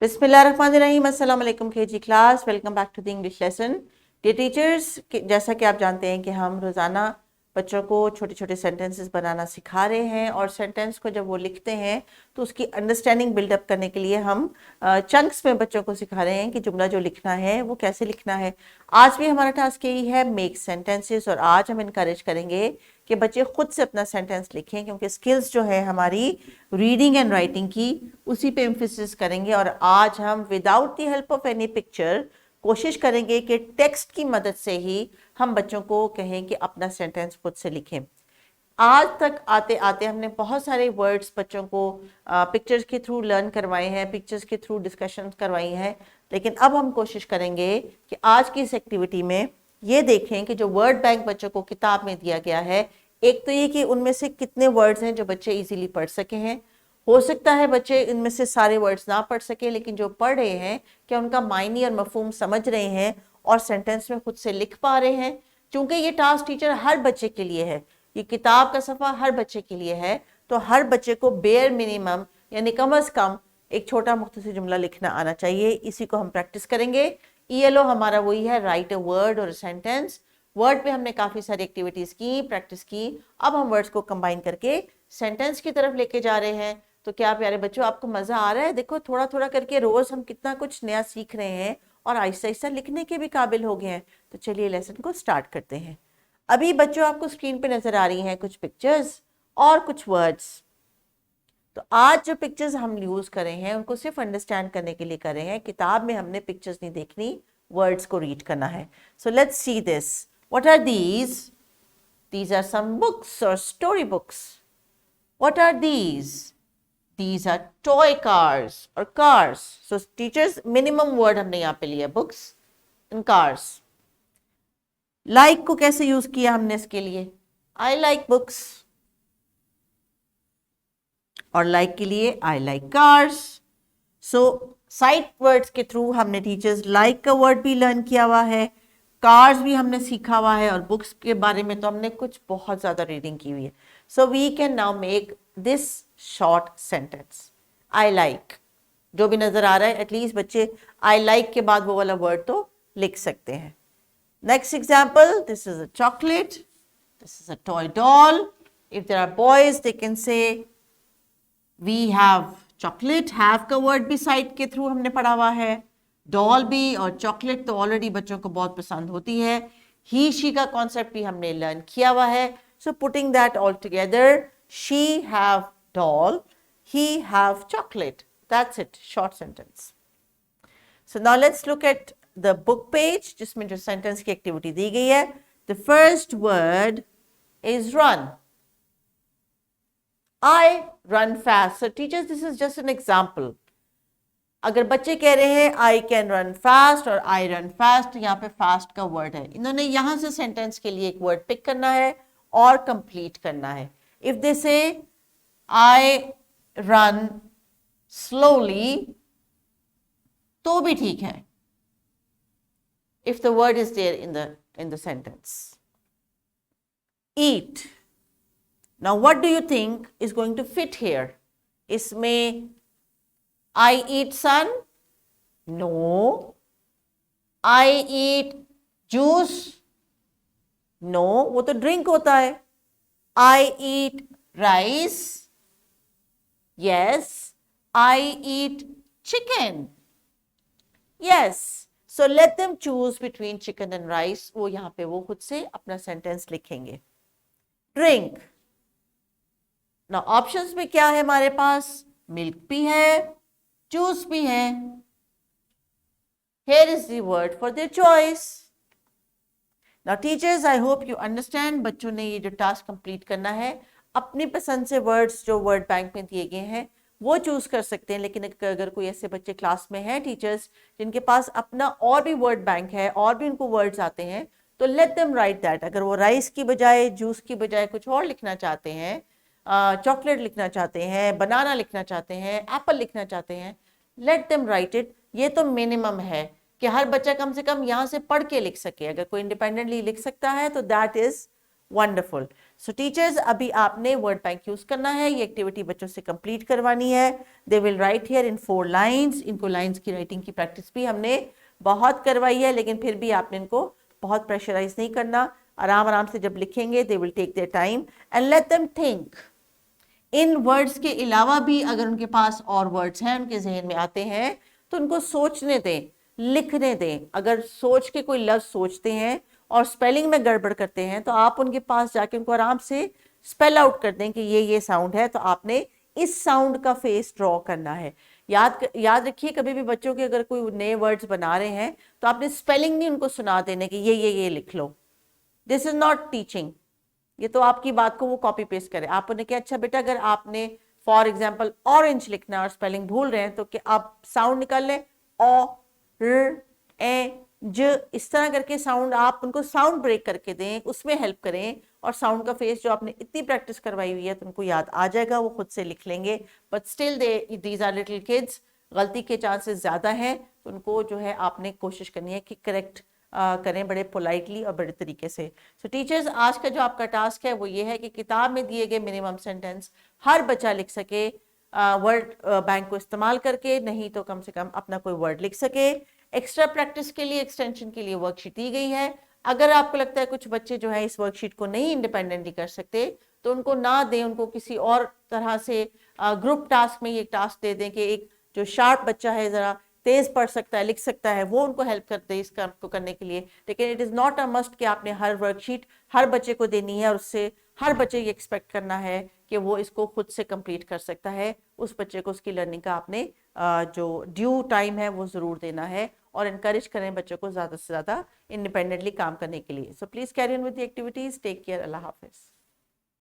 बिस्मिल्लाहिर्रहमानिर्रहीम, अस्सलाम वालेकुम KG class. Welcome back to the English lesson. Dear teachers, जैसा कि आप जानते हैं कि हम रोज़ाना बच्चों को छोटे छोटे सेंटेंसेस बनाना सिखा रहे हैं और सेंटेंस को जब वो लिखते हैं तो उसकी अंडरस्टैंडिंग बिल्डअप करने के लिए हम चंक्स में बच्चों को सिखा रहे हैं कि जुमला जो लिखना है वो कैसे लिखना है। आज भी हमारा टास्क यही है, मेक सेंटेंसेस, और आज हम इनकरेज करेंगे कि बच्चे खुद से अपना सेंटेंस लिखें, क्योंकि स्किल्स जो है हमारी रीडिंग एंड राइटिंग की उसी पे एम्फेसिस करेंगे। और आज हम without the help of any picture कोशिश करेंगे कि टेक्स्ट की मदद से ही हम बच्चों को कहें कि अपना सेंटेंस खुद से लिखें। आज तक आते आते हमने बहुत सारे वर्ड्स बच्चों को पिक्चर्स के थ्रू लर्न करवाए हैं, पिक्चर्स के थ्रू डिस्कशन करवाई हैं, लेकिन अब हम कोशिश करेंगे कि आज की इस एक्टिविटी में ये देखें कि जो वर्ड बैंक बच्चों को किताब में दिया गया है, एक तो ये कि उनमें से कितने वर्ड्स हैं जो बच्चे इजीली पढ़ सके हैं। हो सकता है बच्चे इनमें से सारे वर्ड्स ना पढ़ सके, लेकिन जो पढ़ रहे हैं क्या उनका मायने और मफहूम समझ रहे हैं और सेंटेंस में खुद से लिख पा रहे हैं। क्योंकि ये टास्क टीचर हर बच्चे के लिए है, ये किताब का सफ़ा हर बच्चे के लिए है, तो हर बच्चे को बेयर मिनिमम यानी कम अज़ कम एक छोटा मुख्तसर जुमला लिखना आना चाहिए। इसी को हम प्रैक्टिस करेंगे। ELO हमारा वही है, राइट अ वर्ड और सेंटेंस। वर्ड पे हमने काफ़ी सारी एक्टिविटीज़ की, प्रैक्टिस की। अब हम वर्ड्स को कंबाइन करके सेंटेंस की तरफ लेके जा रहे हैं। तो क्या प्यारे बच्चों, आपको मज़ा आ रहा है? देखो थोड़ा थोड़ा करके रोज़ हम कितना कुछ नया सीख रहे हैं और आहिस्ता आहिस्ता लिखने के भी काबिल हो गए हैं। तो चलिए लेसन को स्टार्ट करते हैं। अभी बच्चों आपको स्क्रीन पे नज़र आ रही हैं कुछ पिक्चर्स और कुछ वर्ड्स। तो आज जो पिक्चर्स हम यूज़ कर रहे हैं उनको सिर्फ अंडरस्टैंड करने के लिए कर रहे हैं। किताब में हमने पिक्चर्स नहीं देखनी, वर्ड्स को रीड करना है। So let's see this. What are these? These are some books or story books. What are these? These are toy cars or cars. So teachers minimum word हमने यहाँ पे लिया, books and cars. Like को कैसे use किया हमने इसके लिए? I like books. और like के लिए I like cars. So sight words के थ्रू हमने टीचर्स like का वर्ड भी लर्न किया हुआ है, कार्स भी हमने सीखा हुआ है, और बुक्स के बारे में तो हमने कुछ बहुत ज़्यादा रीडिंग की हुई है। So we can now make this short sentence. I like, जो भी नज़र आ रहा है एटलीस्ट बच्चे आई लाइक के बाद वो वाला वर्ड तो लिख सकते हैं। Next example, this is a chocolate, this is a toy doll. If there are boys they can say we have chocolate. Have का वर्ड भी साइड के थ्रू हमने पढ़ा हुआ है। डॉल भी और चॉकलेट तो ऑलरेडी बच्चों को बहुत पसंद होती है। ही शी का कॉन्सेप्ट भी हमने लर्न किया हुआ है। So putting that all together, she have doll, he have chocolate. That's it, short sentence. So now let's look at the book page, जिसमें जो सेंटेंस की एक्टिविटी दी गई है। The first word is run. I run fast. So teachers, this is just an example. अगर बच्चे कह रहे हैं I can run fast और I run fast, तो यहाँ पे fast का वर्ड है। इन्होंने यहाँ से सेंटेंस के लिए एक वर्ड पिक करना है और कंप्लीट करना है। If they say I run slowly, तो भी ठीक है, if the word is there in the sentence. Eat. Now what do you think is going to fit here? इसमें I eat sun? No. I eat juice? No, वो तो drink होता है। I eat rice? Yes. I eat chicken? Yes. So let them choose between chicken and rice. वो यहाँ पे वो खुद से अपना सेंटेंस लिखेंगे। Drink. ना ऑप्शंस में क्या है हमारे पास? मिल्क भी है, जूस भी है। Here is the word for their choice. Now teachers, I hope you understand. बच्चों ने ये जो टास्क कंप्लीट करना है, अपनी पसंद से वर्ड्स जो वर्ड बैंक में दिए गए हैं वो चूज कर सकते हैं। लेकिन अगर कोई ऐसे बच्चे क्लास में हैं टीचर्स जिनके पास अपना और भी वर्ड बैंक है और भी उनको वर्ड्स आते हैं, तो लेट देम राइट दैट। अगर वो राइस की बजाय, जूस की बजाय कुछ और लिखना चाहते हैं, चॉकलेट लिखना चाहते हैं, बनाना लिखना चाहते हैं, एप्पल लिखना चाहते हैं, लेट देम राइट इट। ये तो मिनिमम है कि हर बच्चा कम से कम यहाँ से पढ़ के लिख सके। अगर कोई इंडिपेंडेंटली लिख सकता है तो that is wonderful. So teachers, अभी आपने वर्ड बैंक यूज करना है, ये एक्टिविटी बच्चों से कंप्लीट करवानी है। They will write here in 4 lines. इनको लाइन्स की राइटिंग की प्रैक्टिस भी हमने बहुत करवाई है, लेकिन फिर भी आपने इनको बहुत प्रेशराइज नहीं करना। आराम आराम से जब लिखेंगे, they will take their time and let them think. इन वर्ड्स के अलावा भी अगर उनके पास और वर्ड्स हैं, उनके जहन में आते हैं, तो उनको सोचने दें, लिखने दें। अगर सोच के कोई लफ्ज सोचते हैं और स्पेलिंग में गड़बड़ करते हैं, तो आप उनके पास जाके उनको आराम से स्पेल आउट कर दें कि ये साउंड है, तो आपने इस साउंड का फेस ड्रॉ करना है। याद रखिए, कभी भी बच्चों के अगर कोई नए वर्ड्स बना रहे हैं, तो आपने स्पेलिंग नहीं उनको सुना देने कि ये लिख लो। This is not teaching. ये तो आपकी बात को वो कॉपी पेस्ट करे। आप उन्हें क्या, अच्छा बेटा अगर आपने फॉर एग्जाम्पल ऑरेंज लिखना है और स्पेलिंग भूल रहे हैं, तो क्या आप साउंड निकाल लें, ओ र ए ज, इस तरह करके साउंड आप उनको साउंड ब्रेक करके दें, उसमें हेल्प करें। और साउंड का फेस जो आपने इतनी प्रैक्टिस करवाई हुई है, तो उनको याद आ जाएगा, वो खुद से लिख लेंगे। But still these are little kids, गलती के चांसेस ज्यादा हैं, तो उनको जो है आपने कोशिश करनी है कि करेक्ट करें बड़े पोलाइटली और बड़े तरीके से। सो टीचर्स, आज का जो आपका टास्क है वो ये है कि किताब में दिए गए मिनिमम सेंटेंस हर बच्चा लिख सके, वर्ड बैंक को इस्तेमाल करके, नहीं तो कम से कम अपना कोई वर्ड लिख सके। एक्स्ट्रा प्रैक्टिस के लिए, एक्सटेंशन के लिए वर्कशीट दी गई है। अगर आपको लगता है कुछ बच्चे जो है इस वर्कशीट को नहीं इंडिपेंडेंटली कर सकते, तो उनको ना दें, उनको किसी और तरह से ग्रुप टास्क में ये टास्क दे दें कि एक जो शार्प बच्चा है, जरा तेज पढ़ सकता है, लिख सकता है, वो उनको हेल्प करते हैं इस काम को करने के लिए। लेकिन it is not a must कि आपने हर वर्कशीट हर बच्चे को देनी है और उससे हर बच्चे ये एक्सपेक्ट करना है कि वो इसको खुद से कंप्लीट कर सकता है। उस बच्चे को उसकी लर्निंग का आपने जो ड्यू टाइम है वो जरूर देना है, और इनकरेज करें बच्चों को ज्यादा से ज्यादा इंडिपेंडेंटली काम करने के लिए। So please carry on with the activities. Take care. अल्लाह हाफिज।